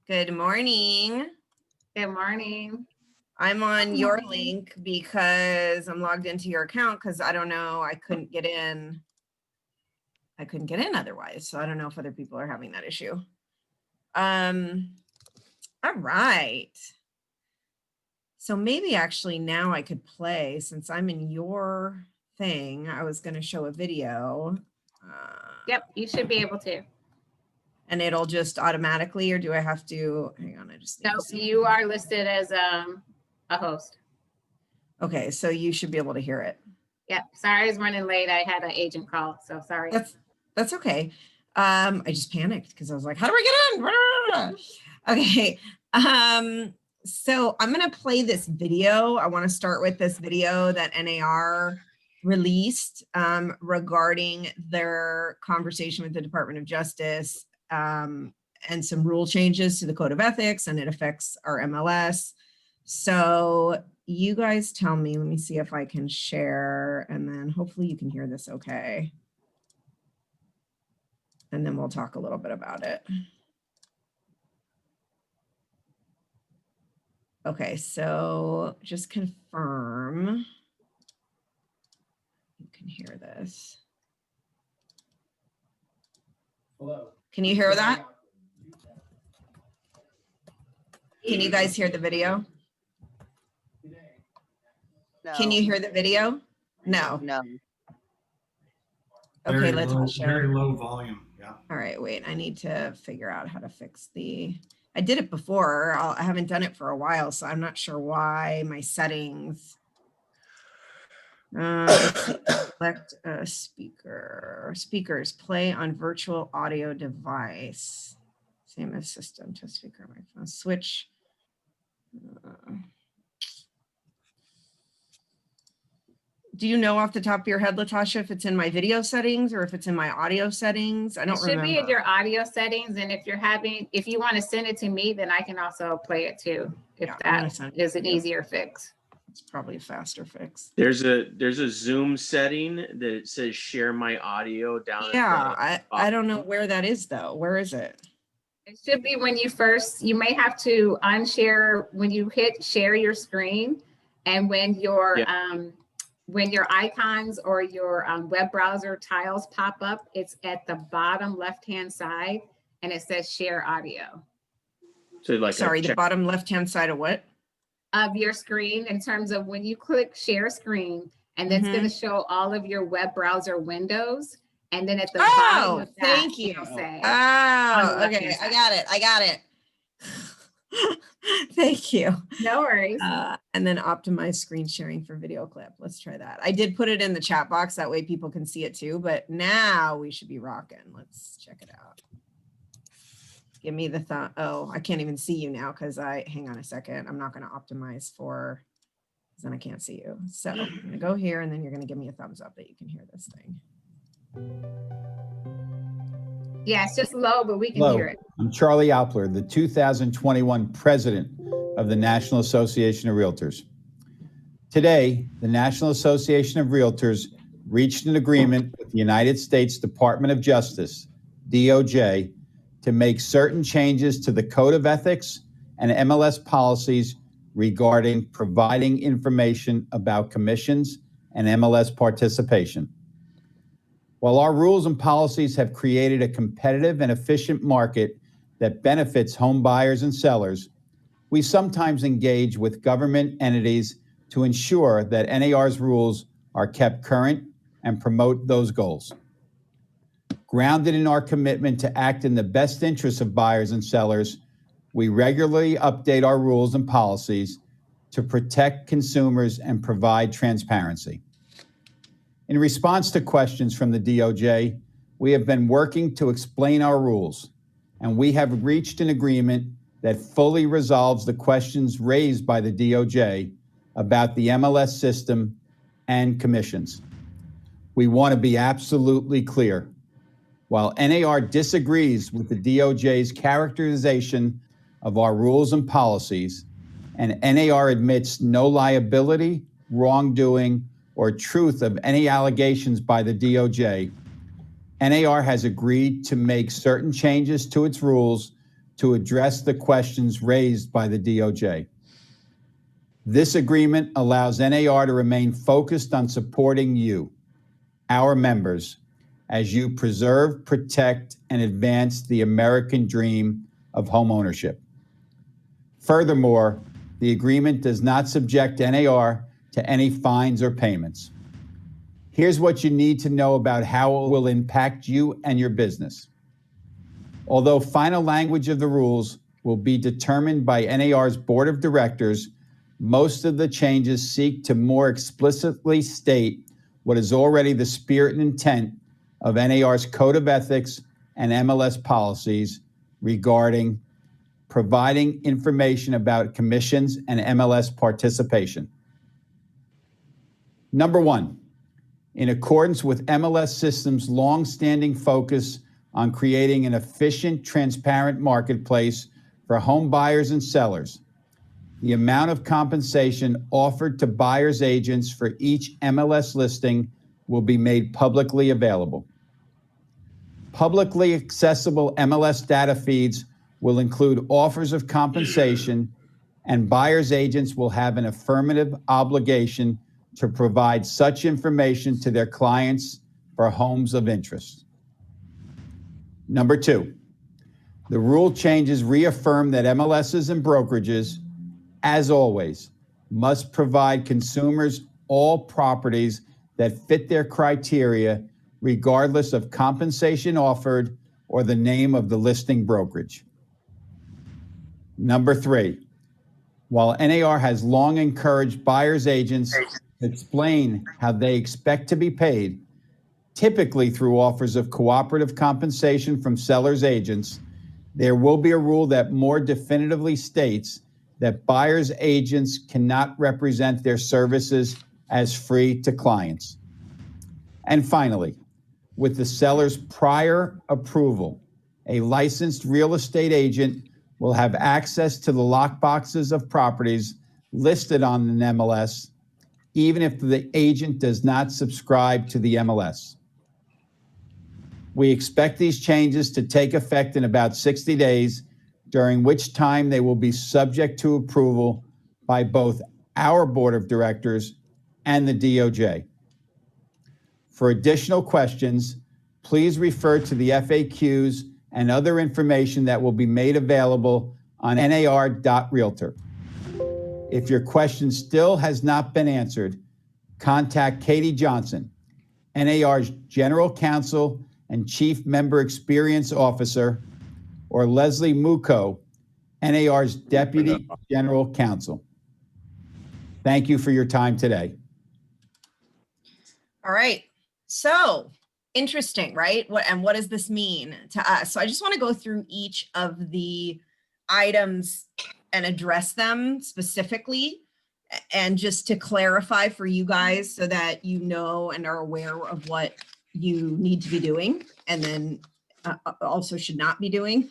Good morning. Good morning. I'm on your link because I'm logged into your account because I don't know, I couldn't get in otherwise. So I don't know if other people are having that issue. All right. So maybe actually now I could play since I'm in your thing. I was going to show a video. Yep, you should be able to. And it'll just automatically, or do I have to, hang on, I just need No, to see. you are listed as a host. Okay, so you should be able to hear it. Yep, sorry I was running late. I had an agent call, so sorry. That's okay. I just panicked because I was like, how do I get in? Okay, so I'm gonna play this video. I wanna start with this video that NAR released regarding their conversation with the Department of Justice and some rule changes to the Code of Ethics, and it affects our MLS. So you guys tell me, let me see if I can share, and then hopefully you can hear this okay. And then we'll talk a little bit about it. Okay, so just confirm you can hear this. Hello. Can you hear that? Can you guys hear the video? No. Can you hear the video? No. No. Okay, Very low volume. Yeah. All right, wait, I need to figure out how to fix I did it before. I haven't done it for a while, so I'm not sure why my settings. Select a speaker. Speakers, play on virtual audio device. Same as system to speaker microphone. Switch. Do you know off the top of your head, Latasha, if it's in my video settings or if it's in my audio settings? I don't remember. It should be in your audio settings, and if you want to send it to me, then I can also play it too, if that is an easier fix. It's probably a faster fix. There's a Zoom setting that says share my audio down. Yeah, I don't know where that is though. Where is it? It should be when you may have to unshare when you hit share your screen, and when your icons or your web browser tiles pop up, it's at the bottom left-hand side and it says share audio. So like the bottom left-hand side of what? Of your screen, in terms of when you click share screen, and then it's going to show all of your web browser windows. And then at the bottom of that, thank you. Say, okay, I got it. Thank you. No worries. And then optimize screen sharing for video clip. Let's try that. I did put it in the chat box. That way people can see it too. But now we should be rocking. Let's check it out. Give me the thumb. Oh, I can't even see you now because hang on a second. I'm not going to optimize because then I can't see you. So I'm going to go here and then you're going to give me a thumbs up that you can hear this thing. Yeah, it's just low, but we can hear it. I'm Charlie Alpler, the 2021 president of the National Association of Realtors. Today, the National Association of Realtors reached an agreement with the United States Department of Justice, DOJ, to make certain changes to the Code of Ethics and MLS policies regarding providing information about commissions and MLS participation. While our rules and policies have created a competitive and efficient market that benefits home buyers and sellers, we sometimes engage with government entities to ensure that NAR's rules are kept current and promote those goals. Grounded in our commitment to act in the best interests of buyers and sellers, we regularly update our rules and policies to protect consumers and provide transparency. In response to questions from the DOJ, we have been working to explain our rules, and we have reached an agreement that fully resolves the questions raised by the DOJ about the MLS system and commissions. We want to be absolutely clear. While NAR disagrees with the DOJ's characterization of our rules and policies, and NAR admits no liability, wrongdoing, or truth of any allegations by the DOJ, NAR has agreed to make certain changes to its rules to address the questions raised by the DOJ. This agreement allows NAR to remain focused on supporting you, our members, as you preserve, protect, and advance the American dream of homeownership. Furthermore, the agreement does not subject NAR to any fines or payments. Here's what you need to know about how it will impact you and your business. Although final language of the rules will be determined by NAR's board of directors, most of the changes seek to more explicitly state what is already the spirit and intent of NAR's Code of Ethics and MLS policies regarding providing information about commissions and MLS participation. Number one, in accordance with MLS System's long-standing focus on creating an efficient, transparent marketplace for home buyers and sellers, the amount of compensation offered to buyers' agents for each MLS listing will be made publicly available. Publicly accessible MLS data feeds will include offers of compensation, and buyers' agents will have an affirmative obligation to provide such information to their clients for homes of interest. Number two, the rule changes reaffirm that MLSs and brokerages, as always, must provide consumers all properties that fit their criteria, regardless of compensation offered or the name of the listing brokerage. Number three, while NAR has long encouraged buyers' agents to explain how they expect to be paid, typically through offers of cooperative compensation from sellers' agents, there will be a rule that more definitively states that buyers' agents cannot represent their services as free to clients. And finally, with the seller's prior approval, a licensed real estate agent will have access to the lockboxes of properties listed on an MLS, even if the agent does not subscribe to the MLS. We expect these changes to take effect in about 60 days, during which time they will be subject to approval by both our board of directors and the DOJ. For additional questions, please refer to the FAQs and other information that will be made available on nar.realtor. If your question still has not been answered, contact Katie Johnson, NAR's General Counsel and Chief Member Experience Officer, or Leslie Muko, NAR's Deputy General Counsel. Thank you for your time today. All right. So interesting, right? What does this mean to us? So I just want to go through each of the items and address them specifically, and just to clarify for you guys so that you know and are aware of what you need to be doing, and then also should not be doing,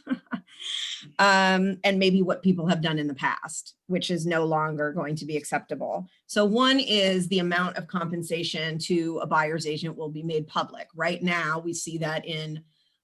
and maybe what people have done in the past, which is no longer going to be acceptable. So one is the amount of compensation to a buyer's agent will be made public. Right now, we see that in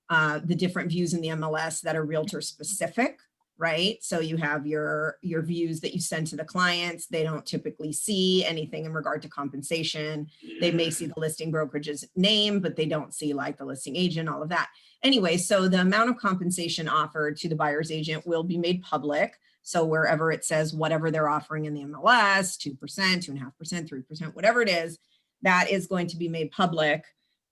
the different views in the MLS that are realtor specific, right? So you have your views that you send to the clients. They don't typically see anything in regard to compensation. They may see the listing brokerage's name, but they don't see like the listing agent, all of that. Anyway, so the amount of compensation offered to the buyer's agent will be made public. So wherever it says whatever they're offering in the MLS, 2%, 2.5%, 3%, whatever it is, that is going to be made public.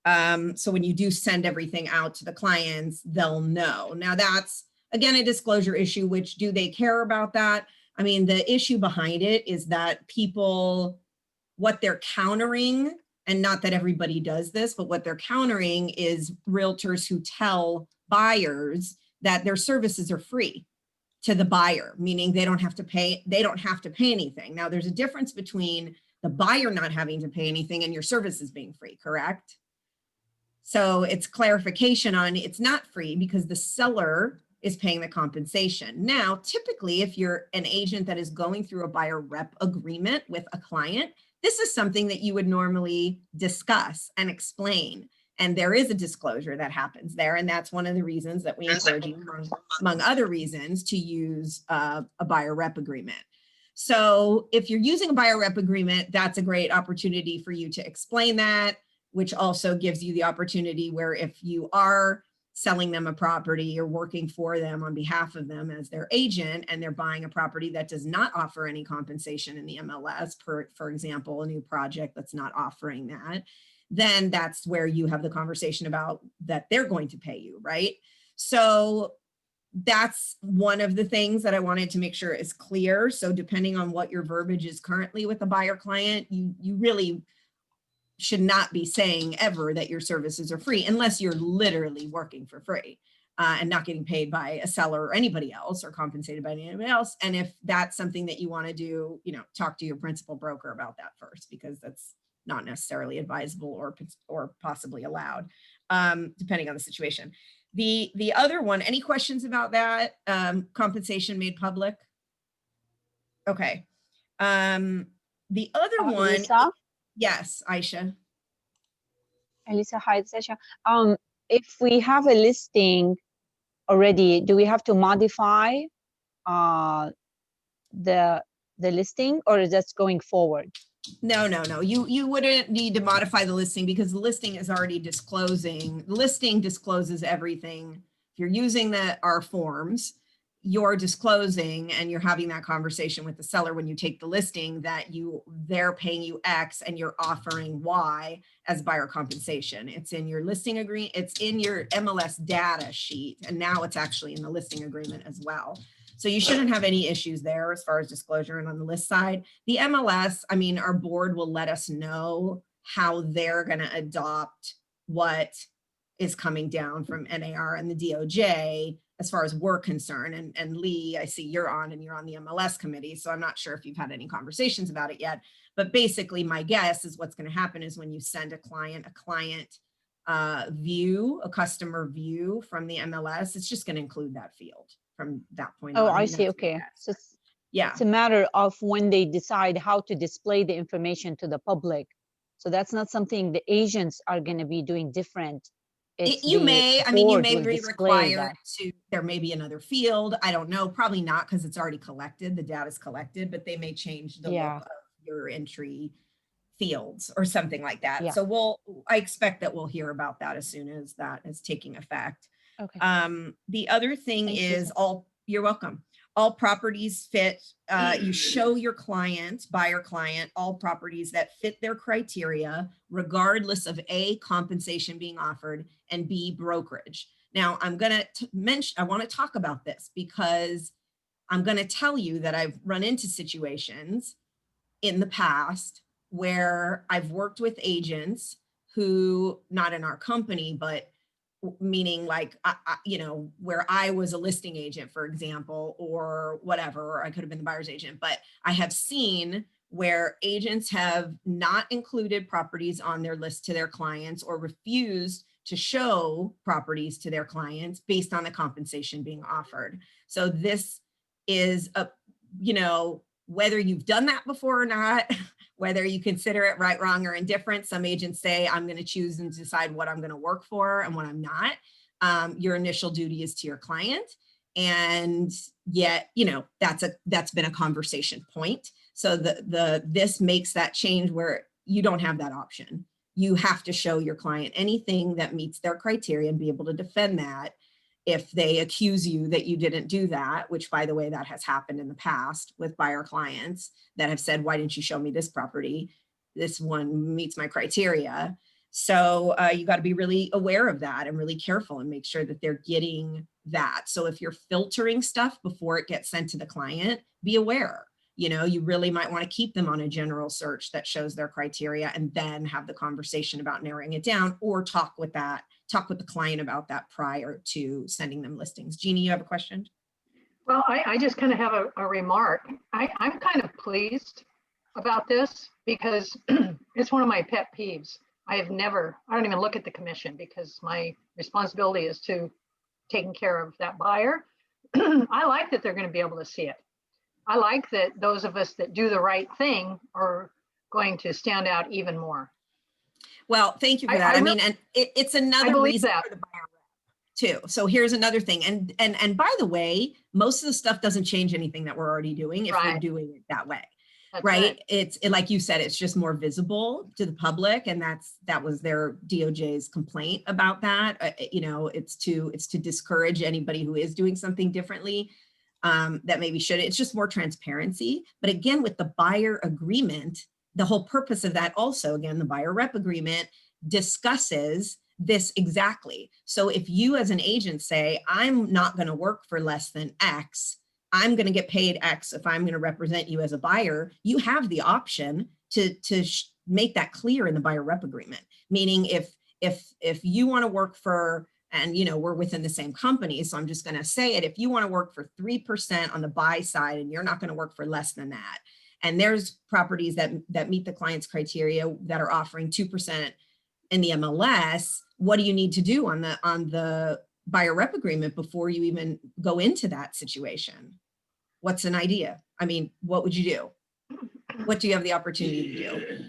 So when you do send everything out to the clients, they'll know. Now that's, again, a disclosure issue, which do they care about that? I mean, the issue behind it is that people, what they're countering, and not that everybody does this, but what they're countering is realtors who tell buyers that their services are free to the buyer, meaning they don't have to pay anything. Now there's a difference between the buyer not having to pay anything and your services being free, correct? So it's clarification on it's not free because the seller is paying the compensation. Now, typically, if you're an agent that is going through a buyer rep agreement with a client, this is something that you would normally discuss and explain And there is a disclosure that happens there. And that's one of the reasons that we encourage you, among other reasons, to use a buyer rep agreement. So if you're using a buyer rep agreement, that's a great opportunity for you to explain that, which also gives you the opportunity where if you are selling them a property or working for them on behalf of them as their agent, and they're buying a property that does not offer any compensation in the MLS, for example, a new project that's not offering that, then that's where you have the conversation about that they're going to pay you, right? So that's one of the things that I wanted to make sure is clear. So depending on what your verbiage is currently with a buyer client, you really should not be saying ever that your services are free unless you're literally working for free and not getting paid by a seller or anybody else or compensated by anybody else. And if that's something that you want to do, talk to your principal broker about that first, because that's not necessarily advisable or possibly allowed, depending on the situation. The other one, any questions about that? Compensation made public? Okay. The other one, Lisa? yes, Aisha. Lisa, hi, it's Aisha. If we have a listing already, do we have to modify the listing, or is that going forward? No. You wouldn't need to modify the listing because the listing is already disclosing. The listing discloses everything. If you're using our forms, you're disclosing and you're having that conversation with the seller when you take the listing that they're paying you X and you're offering Y as buyer compensation. It's in your listing agreement. It's in your MLS data sheet. And now it's actually in the listing agreement as well. So you shouldn't have any issues there as far as disclosure. And on the list side, the MLS, our board will let us know how they're going to adopt what is coming down from NAR and the DOJ as far as we're concerned. And Lee, I see you're on the MLS committee, so I'm not sure if you've had any conversations about it yet, but basically my guess is what's going to happen is when you send a client view, a customer view from the MLS, it's just going to include that field from that point on. Oh, I see. Okay. So yeah, it's a matter of when they decide how to display the information to the public. So that's not something the agents are going to be doing different. You may be required to, there may be another field. I don't know, probably not, because it's already collected, the data's collected, but they may change the look of your entry fields or something like that. Yeah. So I expect that we'll hear about that as soon as that is taking effect. Okay. The other thing is you're welcome. All properties fit, you show your buyer client, all properties that fit their criteria, regardless of A, compensation being offered, and B, brokerage. Now, I'm going to mention, I want to talk about this because I'm going to tell you that I've run into situations in the past where I've worked with agents who, not in our company, but meaning like, where I was a listing agent, for example, or whatever, or I could have been the buyer's agent, but I have seen where agents have not included properties on their list to their clients or refused to show properties to their clients based on the compensation being offered. So this is whether you've done that before or not, whether you consider it right, wrong, or indifferent. Some agents say, I'm going to choose and decide what I'm going to work for and what I'm not. Your initial duty is to your client. And yet, that's been a conversation point. So this makes that change where you don't have that option. You have to show your client anything that meets their criteria and be able to defend that. If they accuse you that you didn't do that, which by the way, that has happened in the past with buyer clients that have said, why didn't you show me this property? This one meets my criteria. So you got to be really aware of that and really careful and make sure that they're getting that. So if you're filtering stuff before it gets sent to the client, be aware. You really might want to keep them on a general search that shows their criteria and then have the conversation about narrowing it down, or talk with the client about that prior to sending them listings. Jeannie, you have a question? Well, I just kind of have a remark. I'm kind of pleased about this because it's one of my pet peeves. I don't even look at the commission because my responsibility is to taking care of that buyer. I like that they're going to be able to see it. I like that those of us that do the right thing are going to stand out even more. Well, thank you for I- that. I I mean, and it's another believe reason that. for the buyer rep too. So here's another thing. And by the way, most of the stuff doesn't change anything that we're already doing if we're Right. doing it that way. That's Right. Like you said, it's just more visible to the public. And that was their DOJ's complaint about that. You know, it's to discourage anybody who is doing something differently that maybe should. It's just more transparency. But again, with the buyer agreement, the whole purpose of that also, again, the buyer rep agreement discusses this exactly. So if you as an agent say, I'm not going to work for less than X, I'm going to get paid X if I'm going to represent you as a buyer, you have the option to make that clear in the buyer rep agreement. Meaning if you want to work for, and you know, we're within the same company, so I'm just going to say it, if you want to work for 3% on the buy side and you're not going to work for less than that, and there's properties that meet the client's criteria that are offering 2% in the MLS, what do you need to do on the buyer rep agreement before you even go into that situation? What's an idea? I mean, what would you do? What do you have the opportunity to do?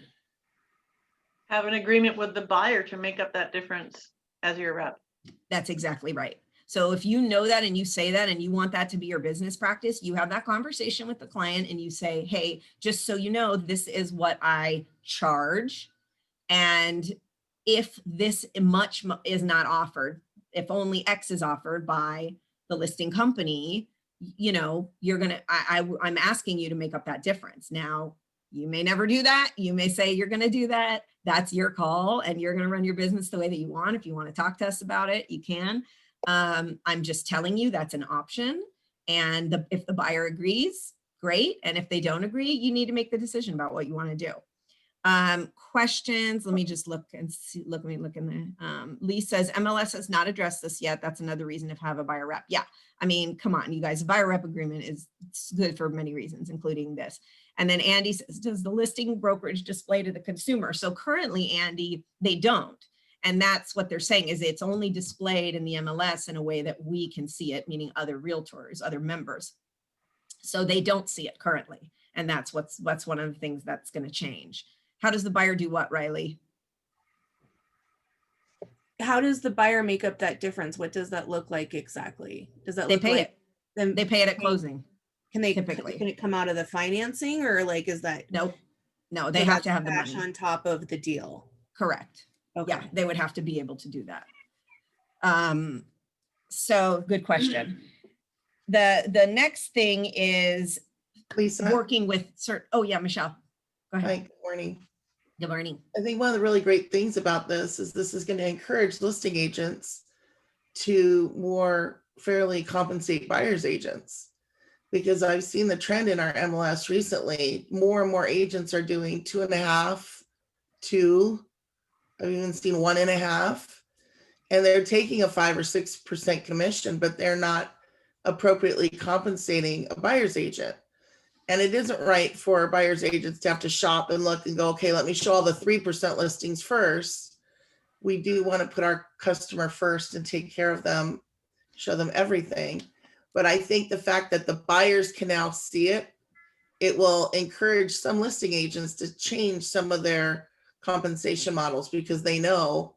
Have an agreement with the buyer to make up that difference as your rep. That's exactly right. So if you know that and you say that and you want that to be your business practice, you have that conversation with the client and you say, hey, just so you know, this is what I charge. And if this much is not offered, if only X is offered by the listing company, you know, you're going to, I'm asking you to make up that difference. Now, you may never do that. You may say you're going to do that. That's your call and you're going to run your business the way that you want. If you want to talk to us about it, you can. I'm just telling you that's an option. And if the buyer agrees, great. And if they don't agree, you need to make the decision about what you want to do. Questions. Let me just look and see. Let me look in the, Lee says MLS has not addressed this yet. That's another reason to have a buyer rep. Yeah. I mean, come on, you guys, a buyer rep agreement is good for many reasons, including this. And then Andy says, does the listing brokerage display to the consumer? So currently, Andy, they don't. And that's what they're saying is it's only displayed in the MLS in a way that we can see it, meaning other realtors, other members. So they don't see it currently. And that's one of the things that's going to change. How does the buyer do what, Riley? How does the buyer make up that difference? What does that look like exactly? Does that They look pay like it. them? They pay it at closing. Can they typically. Can it come out of the financing or like is that? Nope. No, they so have to that's have the cash money. on top of the deal. Correct. Okay. Yeah, they would have to be able to do that. So good question. The next thing is Lisa. working with certain, oh yeah, Michelle, go ahead. Hi, good morning. Good morning. I think one of the really great things about this is going to encourage listing agents to more fairly compensate buyer's agents. Because I've seen the trend in our MLS recently, more and more agents are doing 2.5, 2, I've even seen 1.5, and they're taking a 5 or 6% commission, but they're not appropriately compensating a buyer's agent. And it isn't right for buyer's agents to have to shop and look and go, okay, let me show all the 3% listings first. We do want to put our customer first and take care of them, show them everything. But I think the fact that the buyers can now see it, it will encourage some listing agents to change some of their compensation models because they know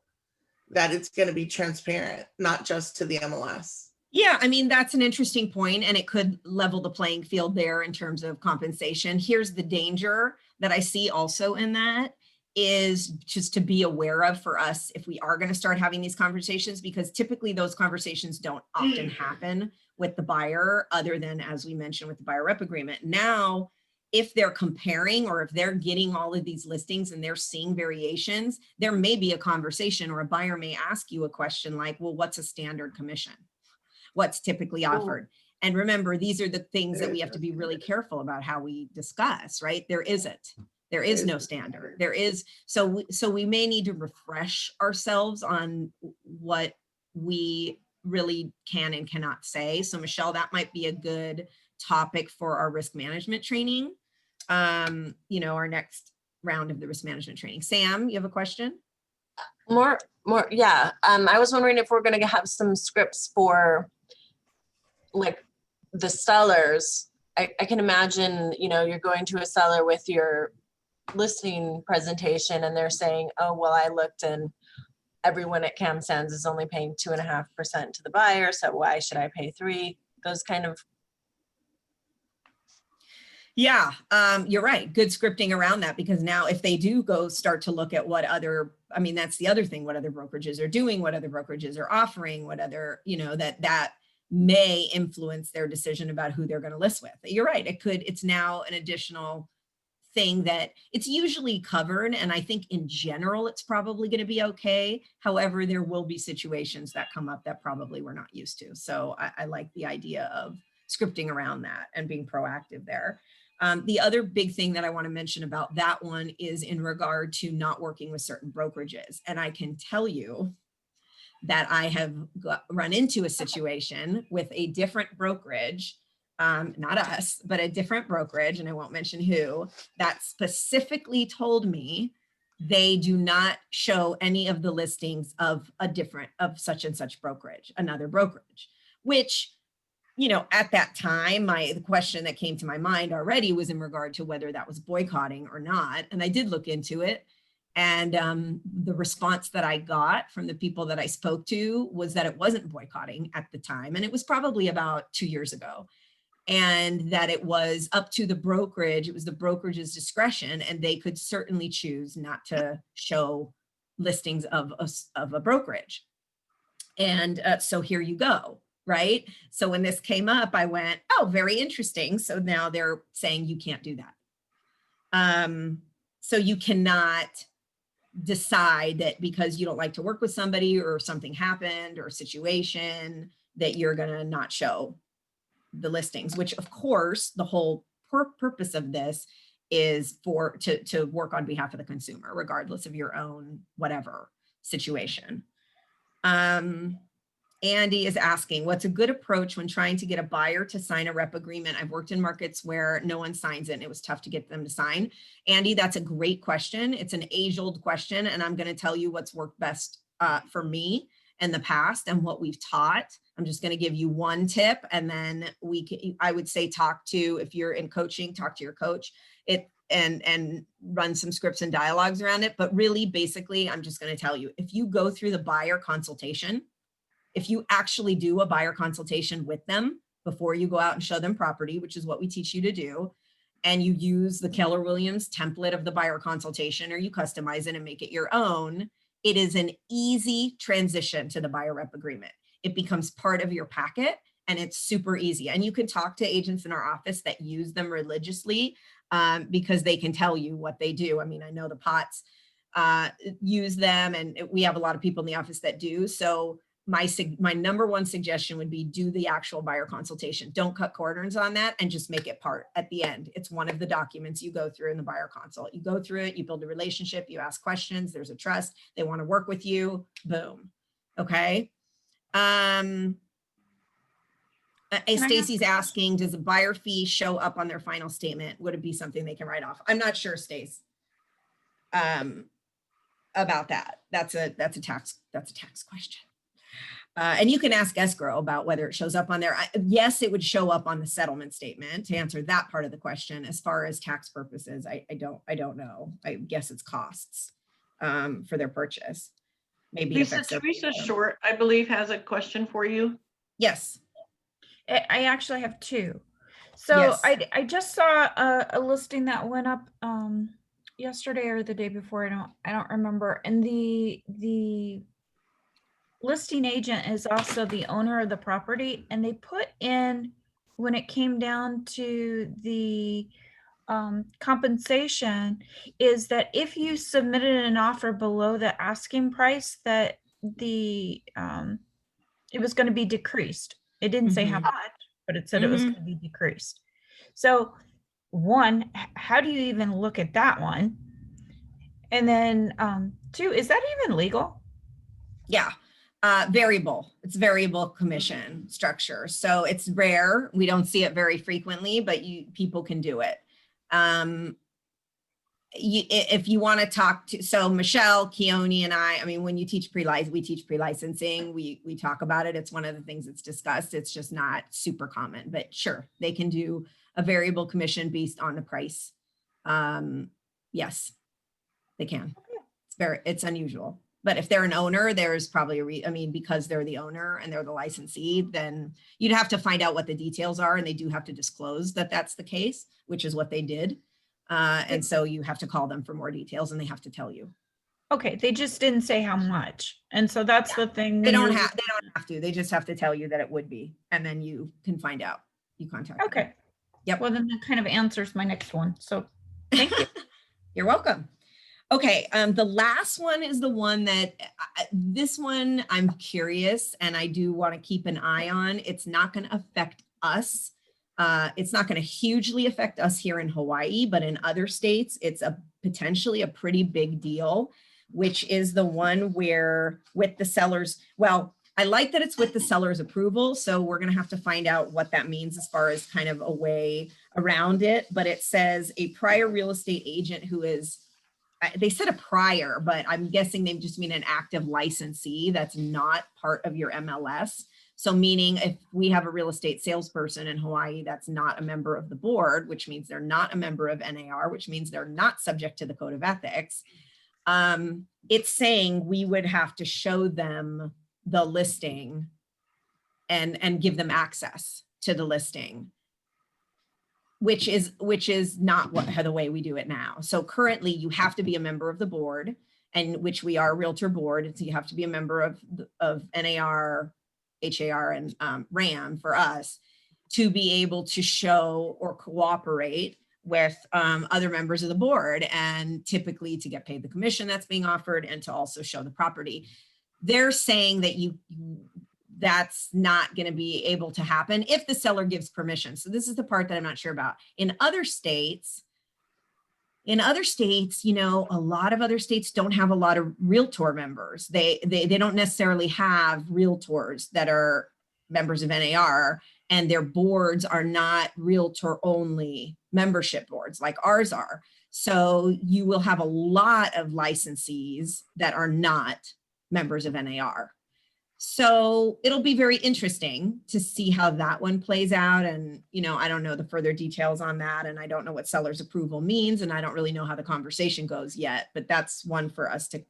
that it's going to be transparent, not just to the MLS. Yeah, I mean, that's an interesting point, and it could level the playing field there in terms of compensation. Here's the danger that I see also in that is just to be aware of for us if we are going to start having these conversations, because typically those conversations don't often happen with the buyer other than, as we mentioned, with the buyer rep agreement. Now, if they're comparing or if they're getting all of these listings and they're seeing variations, there may be a conversation or a buyer may ask you a question like, well, what's a standard commission? What's typically offered? And remember, these are the things that we have to be really careful about how we discuss, right? There isn't. There is no standard. There is, so we may need to refresh ourselves on what we really can and cannot say. So Michelle, that might be a good topic for our risk management training. You know, our next round of the risk management training. Sam, you have a question? More, yeah. I was wondering if we're going to have some scripts for like the sellers. I can imagine, you know, you're going to a seller with your listing presentation and they're saying, oh, well, I looked and everyone at Cam Sands is only paying 2.5% to the buyer, so why should I pay 3%? Those kind of. Yeah, you're right. Good scripting around that, because now if they do go start to look at what other, I mean, that's the other thing, what other brokerages are doing, what other brokerages are offering, what other, you know, that may influence their decision about who they're going to list with. You're right. It's now an additional thing that it's usually covered. And I think in general, it's probably going to be okay. However, there will be situations that come up that probably we're not used to. So I like the idea of scripting around that and being proactive there. The other big thing that I want to mention about that one is in regard to not working with certain brokerages. And I can tell you that I have run into a situation with a different brokerage, not us, but a different brokerage, and I won't mention who, that specifically told me they do not show any of the listings of such and such brokerage, another brokerage, which, you know, at that time, the question that came to my mind already was in regard to whether that was boycotting or not. And I did look into it. And the response that I got from the people that I spoke to was that it wasn't boycotting at the time. And it was probably about 2 years ago. And that it was up to the brokerage. It was the brokerage's discretion. And they could certainly choose not to show listings of a brokerage. And so here you go. Right. So when this came up, I went, oh, very interesting. So now they're saying you can't do that. So you cannot decide that because you don't like to work with somebody or something happened or situation that you're going to not show the listings, which of course, the whole purpose of this is to work on behalf of the consumer, regardless of your own whatever situation. Andy is asking, what's a good approach when trying to get a buyer to sign a rep agreement? I've worked in markets where no one signs it and it was tough to get them to sign. Andy, that's a great question. It's an age-old question, and I'm going to tell you what's worked best for me in the past and what we've taught. I'm just going to give you one tip, and then I would say if you're in coaching, talk to your coach and run some scripts and dialogues around it. But really, basically, I'm just going to tell you, if you go through the buyer consultation, if you actually do a buyer consultation with them before you go out and show them property, which is what we teach you to do, and you use the Keller Williams template of the buyer consultation, or you customize it and make it your own, it is an easy transition to the buyer rep agreement. It becomes part of your packet and it's super easy. And you can talk to agents in our office that use them religiously because they can tell you what they do. I mean, I know the Potts use them, and we have a lot of people in the office that do. So my number one suggestion would be do the actual buyer consultation. Don't cut corners on that and just make it part at the end. It's one of the documents you go through in the buyer consult. You go through it, you build a relationship, you ask questions, there's a trust, they want to work with you, boom. Okay. Stacy's asking, does a buyer fee show up on their final statement? Would it be something they can write off? I'm not sure, Stace, about that. That's a tax question. And you can ask escrow about whether it shows up on there. Yes, it would show up on the settlement statement to answer that part of the question. As far as tax purposes, I don't know. I guess it's costs for their purchase. Maybe Teresa Short, I believe, has a question for you. Yes. I actually have two. So yes. I just saw a listing that went up yesterday or the day before. I don't remember. And the listing agent is also the owner of the property, and they put in, when it came down to the compensation, is that if you submitted an offer below the asking price, that it was going to be decreased. It didn't say how much, but it said it was going to be decreased. So one, how do you even look at that one? And then two, is that even legal? Yeah. Variable. It's variable commission structure. So it's rare. We don't see it very frequently, but people can do it. If you want to talk to, so Michelle, Keone, and I mean, when you teach we teach pre-licensing, we talk about it. It's one of the things that's discussed. It's just not super common, but sure, they can do a variable commission based on the price Yes, they can. It's unusual. But if they're an owner, there's probably I mean, because they're the owner and they're the licensee, then you'd have to find out what the details are, and they do have to disclose that that's the case, which is what they did. And so you have to call them for more details, and they have to tell you. Okay, they just didn't say how much. And so that's the thing. They don't have to. They just have to tell you that it would be, and then you can find out. You contact them. Okay. Yep. Well, then that kind of answers my next one. So thank you. You're welcome. Okay, the last one is the one that, this one I'm curious, and I do want to keep an eye on. It's not going to affect us. It's not going to hugely affect us here in Hawaii, but in other states, it's potentially a pretty big deal, which is the one where with the seller's, well, I like that it's with the seller's approval. So we're going to have to find out what that means as far as kind of a way around it. But it says a prior real estate agent who is, they said a prior, but I'm guessing they just mean an active licensee that's not part of your MLS. So meaning if we have a real estate salesperson in Hawaii that's not a member of the board, which means they're not a member of NAR, which means they're not subject to the code of ethics, it's saying we would have to show them the listing and give them access to the listing, which is not the way we do it now. So currently you have to be a member of the board, and which we are a realtor board. So you have to be a member of NAR, HAR, and RAM for us to be able to show or cooperate with other members of the board, and typically to get paid the commission that's being offered and to also show the property. They're saying that that's not going to be able to happen if the seller gives permission. So this is the part that I'm not sure about. In other states, you know, a lot of other states don't have a lot of realtor members. They don't necessarily have realtors that are members of NAR, and their boards are not realtor only membership boards like ours are. So you will have a lot of licensees that are not members of NAR. So it'll be very interesting to see how that one plays out. And, you know, I don't know the further details on that. And I don't know what seller's approval means. And I don't really know how the conversation goes yet, but that's one for us to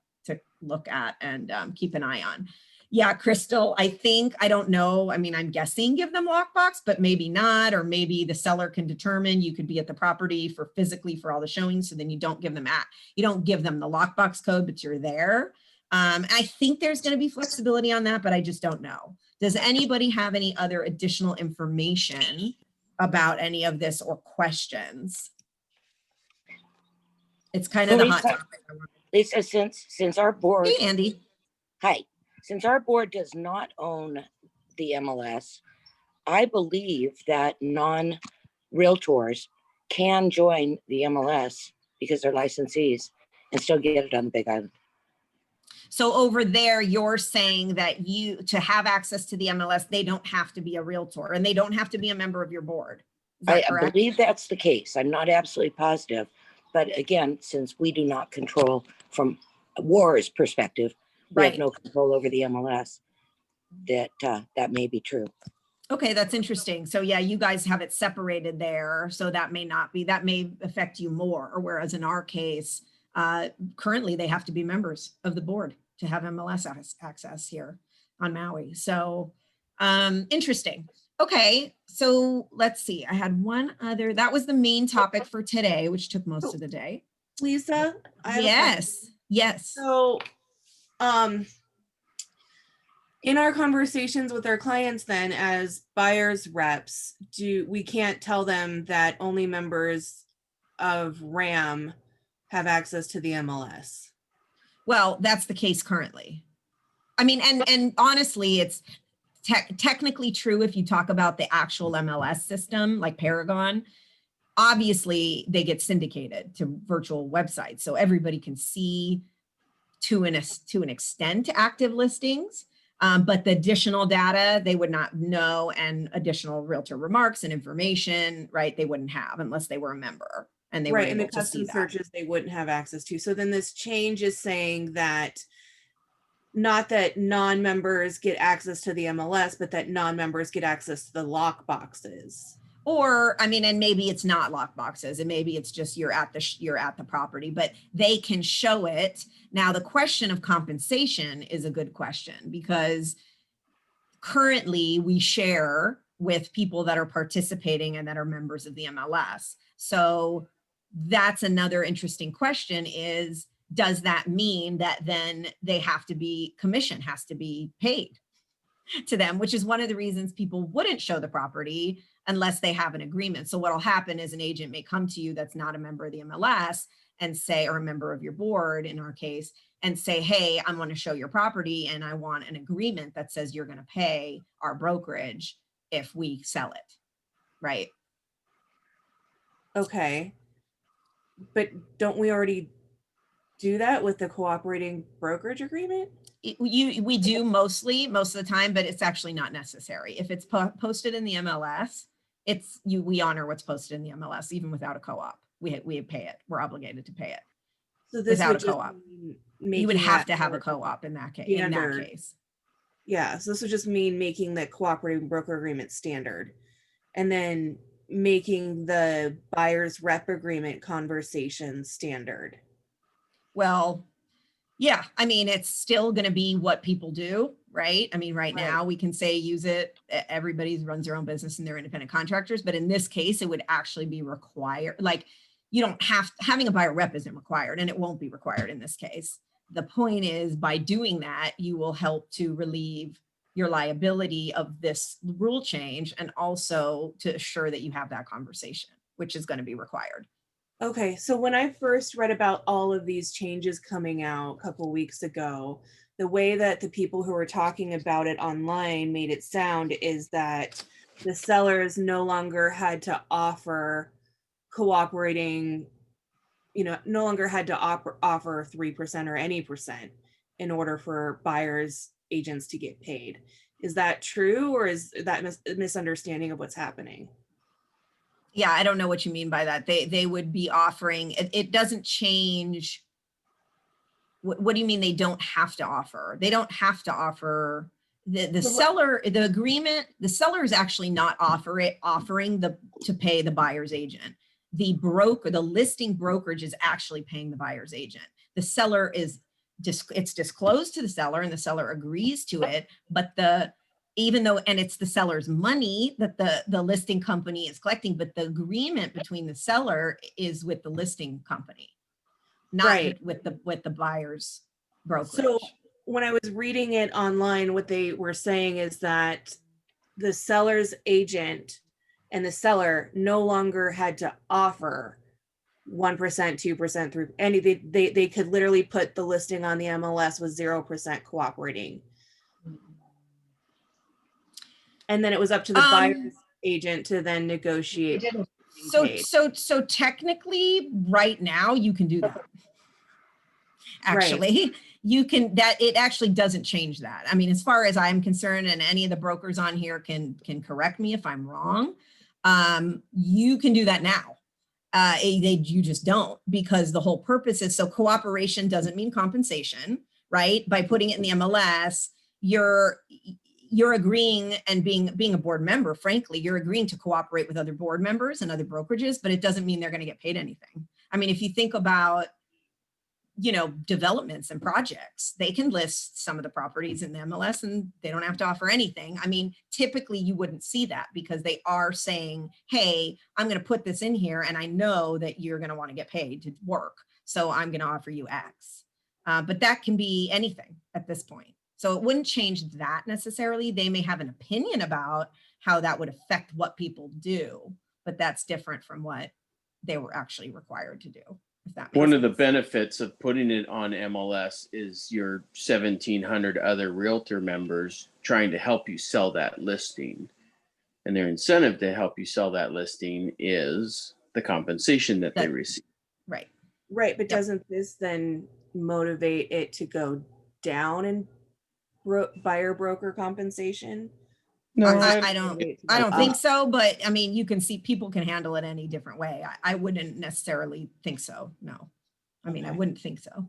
look at and keep an eye on. Yeah, Crystal, I don't know. I mean, I'm guessing give them lockbox, but maybe not, or maybe the seller can determine you could be at the property physically for all the showings. So then you don't give them the lockbox code, but you're there. I think there's going to be flexibility on that, but I just don't know. Does anybody have any other additional information about any of this or questions? It's kind of the hot topic. Lisa, since our board, hey, Andy. Hi, since our board does not own the MLS, I believe that non-realtors can join the MLS because they're licensees and still get it on the Big Island. So over there, you're saying that to have access to the MLS, they don't have to be a realtor and they don't have to be a member of your board. Is that correct? I believe that's the case. I'm not absolutely positive. But again, since we do not control from WAR's perspective, we have no control over the MLS, that may be true. Okay, that's interesting. So yeah, you guys have it separated there. So that may affect you more. Or whereas in our case, currently they have to be members of the board to have MLS access here on Maui. So interesting. Okay, so let's see. I had one other, that was the main topic for today, which took most of the day. Lisa? Yes. So in our conversations with our clients then as buyers reps, we can't tell them that only members of RAM have access to the MLS? Well, that's the case currently. I mean, and honestly, it's technically true if you talk about the actual MLS system, like Paragon. Obviously, they get syndicated to virtual websites, so everybody can see to an extent active listings, but the additional data they would not know, and additional realtor remarks and information, right? They wouldn't have unless they were a member. And they right, were and the able to custom see that. searches they wouldn't have access to. So then this change is saying that not that non-members get access to the MLS, but that non-members get access to the lock boxes. Or, I mean, and maybe it's not lock boxes, and maybe it's just you're at the property, but they can show it. Now, the question of compensation is a good question, because currently we share with people that are participating and that are members of the MLS. So that's another interesting question is, does that mean that then commission has to be paid to them, which is one of the reasons people wouldn't show the property unless they have an agreement. So what'll happen is an agent may come to you that's not a member of the MLS and say, or a member of your board in our case, and say, hey, I want to show your property and I want an agreement that says you're going to pay our brokerage if we sell it, right? Okay. But don't we already do that with the cooperating brokerage agreement? We do most of the time, but it's actually not necessary. If it's posted in the MLS, we honor what's posted in the MLS, even without a co-op. We pay it. We're obligated to pay it. So this without would a co-op. You would have to have a co-op in that case. Yeah, so this would just mean making the cooperating broker agreement standard, and then making the buyer's rep agreement conversation standard. Well, yeah, I mean, it's still going to be what people do, right? I mean, right now we can say use it. Everybody runs their own business and they're independent contractors. But in this case, it would actually be required. Like, you don't having a buyer rep isn't required, and it won't be required in this case. The point is, by doing that, you will help to relieve your liability of this rule change, and also to assure that you have that conversation, which is going to be required. Okay, so when I first read about all of these changes coming out a couple weeks ago, the way that the people who were talking about it online made it sound is that the sellers no longer had to offer cooperating, no longer had to offer 3% or any percent in order for buyers agents to get paid. Is that true, or is that a misunderstanding of what's happening? Yeah, I don't know what you mean by that. They would be offering, it doesn't change. What do you mean they don't have to offer? They don't have to offer. The seller, the agreement, the seller is actually not offering to pay the buyer's agent. The broker, the listing brokerage is actually paying the buyer's agent. The seller it's disclosed to the seller and the seller agrees to it, but and it's the seller's money that the listing company is collecting, but the agreement between the seller is with the listing company, not with the buyer's brokerage. So when I was reading it online, what they were saying is that the seller's agent and the seller no longer had to offer 1%, 2%, 3%. They could literally put the listing on the MLS with 0% cooperating. And then it was up to the buyer's agent to then negotiate. So technically right now you can do that. Actually, you can, it actually doesn't change that. I mean, as far as I'm concerned, and any of the brokers on here can correct me if I'm wrong, you can do that now. You just don't, because the whole purpose is, so cooperation doesn't mean compensation, right? By putting it in the MLS, you're agreeing, and being a board member, frankly, you're agreeing to cooperate with other board members and other brokerages, but it doesn't mean they're going to get paid anything. I mean, if you think about, developments and projects, they can list some of the properties in the MLS and they don't have to offer anything. I mean, typically you wouldn't see that, because they are saying, hey, I'm going to put this in here and I know that you're going to want to get paid to work, so I'm going to offer you X. But that can be anything at this point. So it wouldn't change that necessarily. They may have an opinion about how that would affect what people do, but that's different from what they were actually required to do. If that makes One sense. of the benefits of putting it on MLS is your 1,700 other realtor members trying to help you sell that listing. And their incentive to help you sell that listing is the compensation that they receive. Right. Right. But doesn't this then motivate it to go down in buyer broker compensation? No, I don't think so, but I mean, you can see people can handle it any different way. I wouldn't necessarily think so. No, I mean, I wouldn't think so.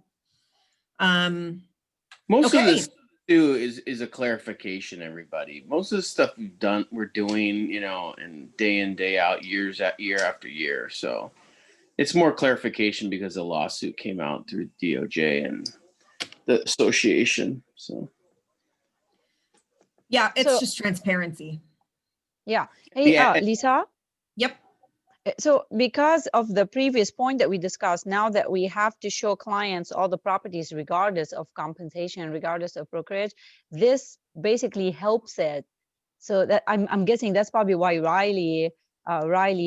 Most of this do is a clarification, everybody. Most of the stuff we're doing, you know, and day out, year after year. So it's more clarification because the lawsuit came out through DOJ and the association. So Yeah, it's So- just transparency. Yeah. Hey, Yeah. Lisa. Yep. So because of the previous point that we discussed, now that we have to show clients all the properties regardless of compensation, regardless of brokerage, this basically helps it. So that I'm guessing that's probably why Riley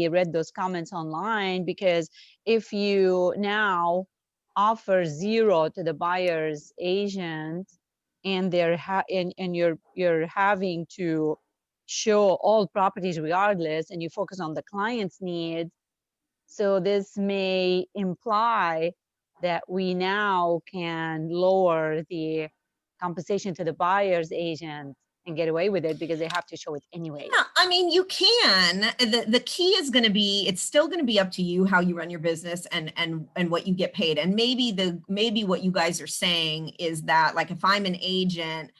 read those comments online, because if you now offer 0 to the buyer's agent and and you're having to show all properties regardless, and you focus on the client's needs. So this may imply that we now can lower the compensation to the buyer's agent and get away with it because they have to show it anyway. Yeah, I mean, you can. The key is going to be, it's still going to be up to you how you run your business and what you get paid. And maybe what you guys are saying is that, like, if I'm an agent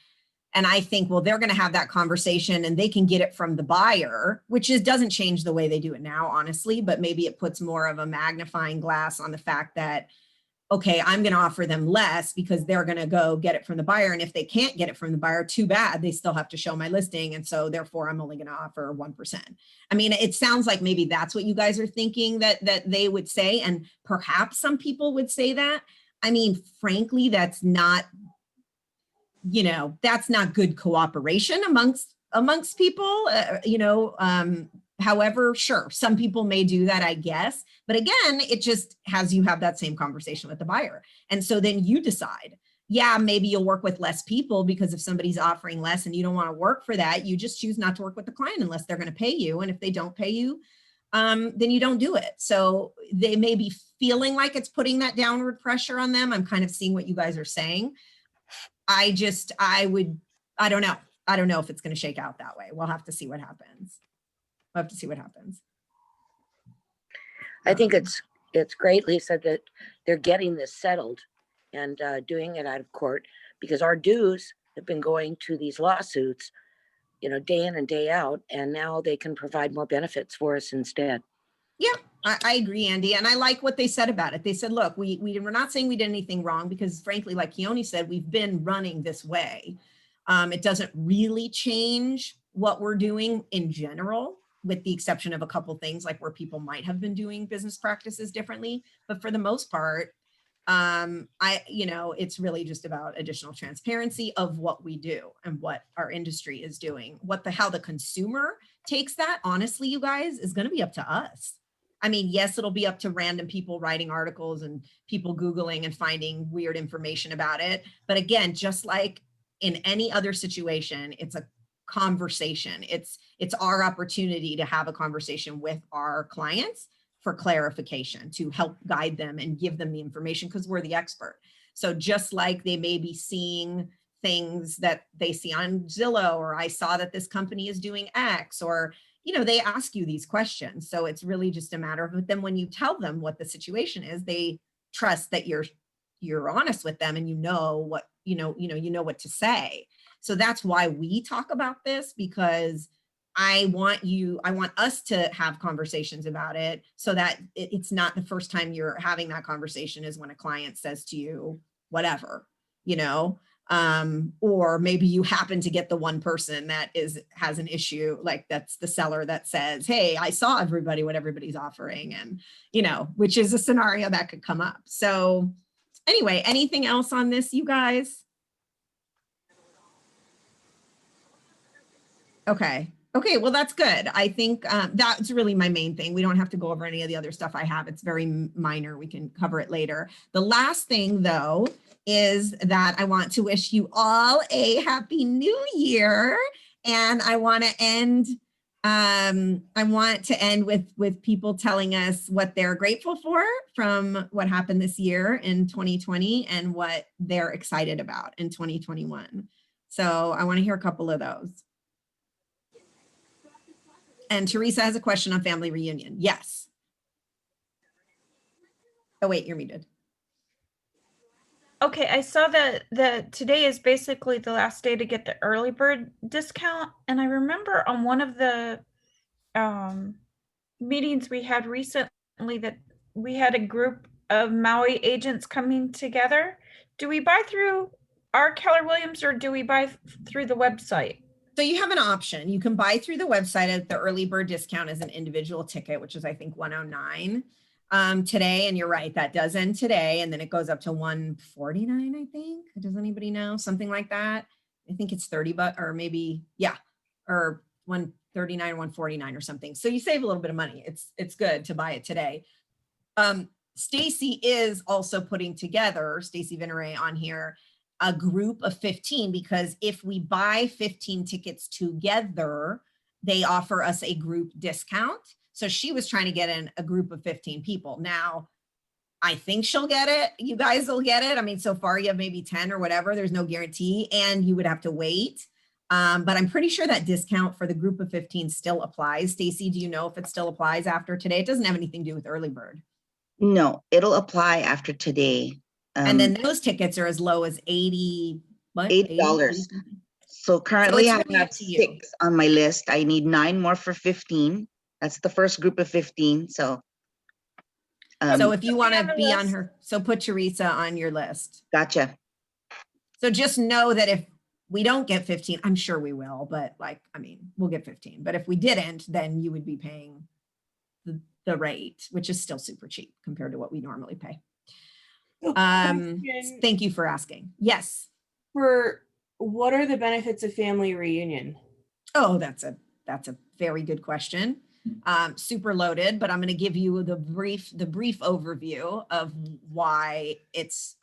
and I think, well, they're going to have that conversation and they can get it from the buyer, which doesn't change the way they do it now, honestly, but maybe it puts more of a magnifying glass on the fact that, okay, I'm going to offer them less because they're going to go get it from the buyer. And if they can't get it from the buyer, too bad, they still have to show my listing. And so therefore I'm only going to offer 1%. I mean, it sounds like maybe that's what you guys are thinking that they would say. And perhaps some people would say that. I mean, frankly, that's not, you know, that's not good cooperation amongst people, however, sure, some people may do that, I guess. But again, it just has you have that same conversation with the buyer. And so then you decide, yeah, maybe you'll work with less people because if somebody's offering less and you don't want to work for that, you just choose not to work with the client unless they're going to pay you. And if they don't pay you, then you don't do it. So they may be feeling like it's putting that downward pressure on them. I'm kind of seeing what you guys are saying. I don't know. I don't know if it's going to shake out that way. We'll have to see what happens. We'll have to see what happens. I think it's great, Lisa, that they're getting this settled and doing it out of court, because our dues have been going to these lawsuits, you know, day in and day out, and now they can provide more benefits for us instead. Yeah, I agree, Andy. And I like what they said about it. They said, look, we're not saying we did anything wrong because frankly, like Keone said, we've been running this way. It doesn't really change what we're doing in general, with the exception of a couple things like where people might have been doing business practices differently. But for the most part, it's really just about additional transparency of what we do and what our industry is doing. How the consumer takes that, honestly, you guys, is going to be up to us. I mean, yes, it'll be up to random people writing articles and people Googling and finding weird information about it. But again, just like in any other situation, it's a conversation. It's our opportunity to have a conversation with our clients for clarification, to help guide them and give them the information because we're the expert. So just like they may be seeing things that they see on Zillow, or I saw that this company is doing X, or they ask you these questions. So it's really just a matter of, but then when you tell them what the situation is, they trust that you're honest with them and you know what what to say. So that's why we talk about this, because I want us to have conversations about it so that it's not the first time you're having that conversation is when a client says to you, whatever, or maybe you happen to get the one person that has an issue, like that's the seller that says, hey, I saw what everybody's offering, and which is a scenario that could come up. So anyway, anything else on this, you guys? Okay, well, that's good. I think that's really my main thing. We don't have to go over any of the other stuff I have. It's very minor. We can cover it later. The last thing, though, is that I want to wish you all a happy new year. And I want to end with people telling us what they're grateful for from what happened this year in 2020 and what they're excited about in 2021. So I want to hear a couple of those. And Teresa has a question on family reunion. Yes. Oh, wait, you're muted. okay, I saw that today is basically the last day to get the early bird discount. And I remember on one of the meetings we had recently that we had a group of Maui agents coming together. Do we buy through our Keller Williams or do we buy through the website? So you have an option. You can buy through the website at the early bird discount as an individual ticket, which is I think 109 today. And you're right, that does end today. And then it goes up to 149, I think. Does anybody know? Something like that. I think it's 30 bucks or maybe, yeah, or 139, 149 or something. So you save a little bit of money. It's good to buy it today. Stacy is also putting together, Stacy Vinere on here, a group of 15, because if we buy 15 tickets together, they offer us a group discount. So she was trying to get in a group of 15 people. Now, I think she'll get it. You guys will get it. I mean, so far you have maybe 10 or whatever. There's no guarantee and you would have to wait. But I'm pretty sure that discount for the group of 15 still applies. Stacy, do you know if it still applies after today? It doesn't have anything to do with early bird. No, it'll apply after today. And then those tickets are as low as $80. So currently So I it's really have up to you. 6 on my list. I need 9 more for 15. That's the first group of 15. So so if you want to be on her, so put Teresa on your list. Gotcha. So just know that if we don't get 15, I'm sure we will, but like, I mean, we'll get 15. But if we didn't, then you would be paying the rate, which is still super cheap compared to what we normally pay. Thank you for asking. Yes. For what are the benefits of family reunion? Oh, that's a very good question. Super loaded, but I'm going to give you the brief overview of why it's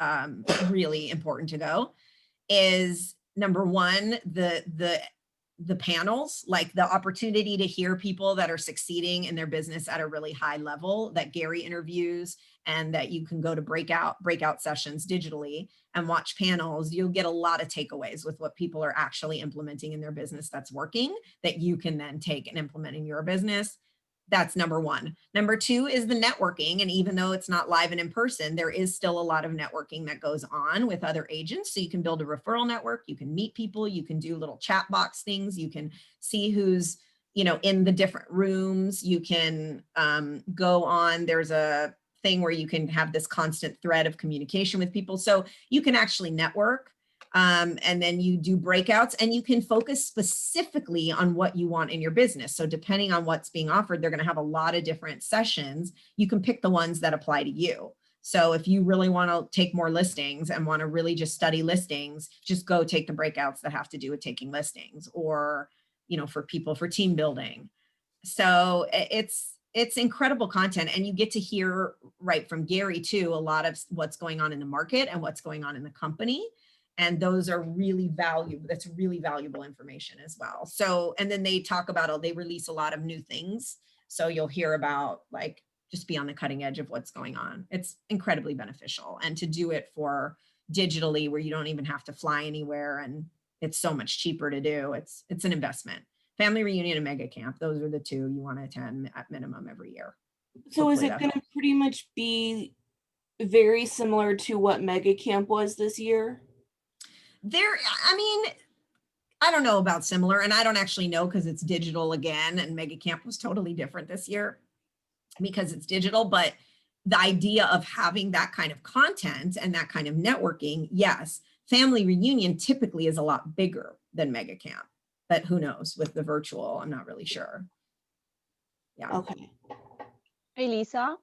really important to go. Is number one, the panels, like the opportunity to hear people that are succeeding in their business at a really high level that Gary interviews, and that you can go to breakout sessions digitally and watch panels. You'll get a lot of takeaways with what people are actually implementing in their business that's working, that you can then take and implement in your business. That's number one. Number two is the networking. And even though it's not live and in person, there is still a lot of networking that goes on with other agents. So you can build a referral network, you can meet people, you can do little chat box things, you can see who's, in the different rooms. You can go on, there's a thing where you can have this constant thread of communication with people. So you can actually network. And then you do breakouts and you can focus specifically on what you want in your business. So depending on what's being offered, they're going to have a lot of different sessions. You can pick the ones that apply to you. So if you really want to take more listings and want to really just study listings, just go take the breakouts that have to do with taking listings, or, for people for team building. So it's incredible content, and you get to hear right from Gary too, a lot of what's going on in the market and what's going on in the company. And those are really valuable. That's really valuable information as well. So, and then they talk about, they release a lot of new things. So you'll hear about, like, just be on the cutting edge of what's going on. It's incredibly beneficial. And to do it for digitally, where you don't even have to fly anywhere and it's so much cheaper to do. It's an investment. Family reunion and mega camp. Those are the two you want to attend at minimum every year. So is it going to pretty much be very similar to what mega camp was this year? I don't know about similar, and I don't actually know because it's digital again, and Mega Camp was totally different this year because it's digital, but the idea of having that kind of content and that kind of networking, yes. Family reunion typically is a lot bigger than Mega Camp, but who knows with the virtual, I'm not really sure. Yeah. Okay. Hey, Lisa.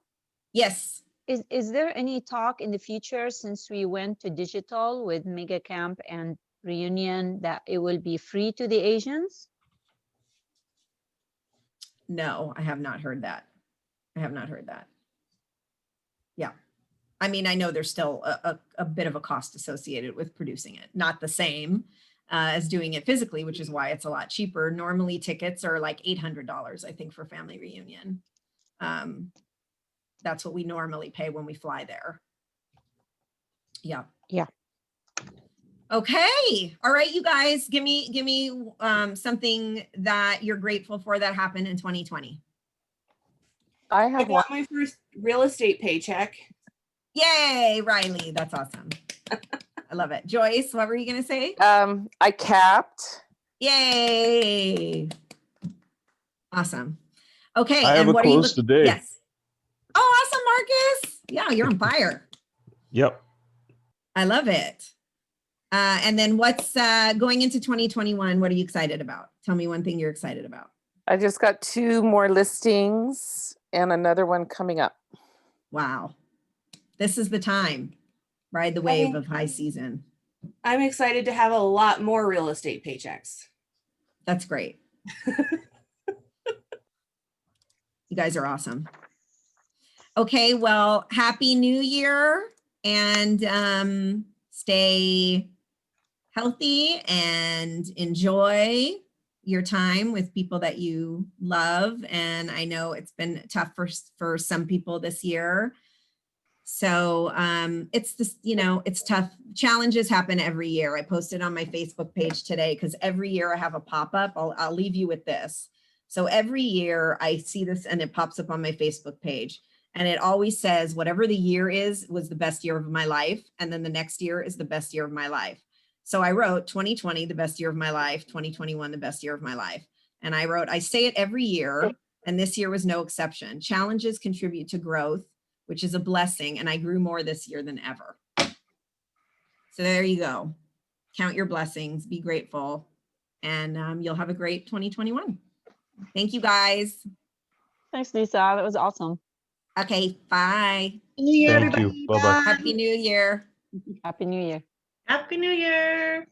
Yes. Is there any talk in the future, since we went to digital with Mega Camp and Reunion, that it will be free to the Asians? No, I have not heard that. Yeah. I mean, I know there's still a bit of a cost associated with producing it. Not the same as doing it physically, which is why it's a lot cheaper. Normally tickets are like $800, I think, for family reunion. That's what we normally pay when we fly there. Yeah. Yeah. Okay. All right, you guys, give me something that you're grateful for that happened in 2020. I got my first real estate paycheck. Yay, Riley. That's awesome. I love it. Joyce, what were you going to say? I capped. Yay. Awesome. Okay. I have and a what are you close today. Yes. Oh, awesome, Marcus. Yeah, you're on fire. Yep. I love it. And then what's going into 2021? What are you excited about? Tell me one thing you're excited about. I just got 2 more listings and another one coming up. Wow. This is the time. Ride the wave of high season. I'm excited to have a lot more real estate paychecks. That's great. You guys are awesome. Okay, well, happy new year and stay healthy and enjoy your time with people that you love. And I know it's been tough for some people this year. So it's this, it's tough. Challenges happen every year. I posted on my Facebook page today because every year I have a pop-up. I'll leave you with this. So every year I see this and it pops up on my Facebook page. And it always says, whatever the year is, was the best year of my life. And then the next year is the best year of my life. So I wrote 2020, the best year of my life, 2021, the best year of my life. And I wrote, I say it every year, and this year was no exception. Challenges contribute to growth, which is a blessing. And I grew more this year than ever. So there you go. Count your blessings, be grateful, and you'll have a great 2021. Thank you guys. Thanks, Lisa. That was awesome. Okay, bye. Thank you. Bye-bye. Happy New Year. Happy New Year. Happy New Year.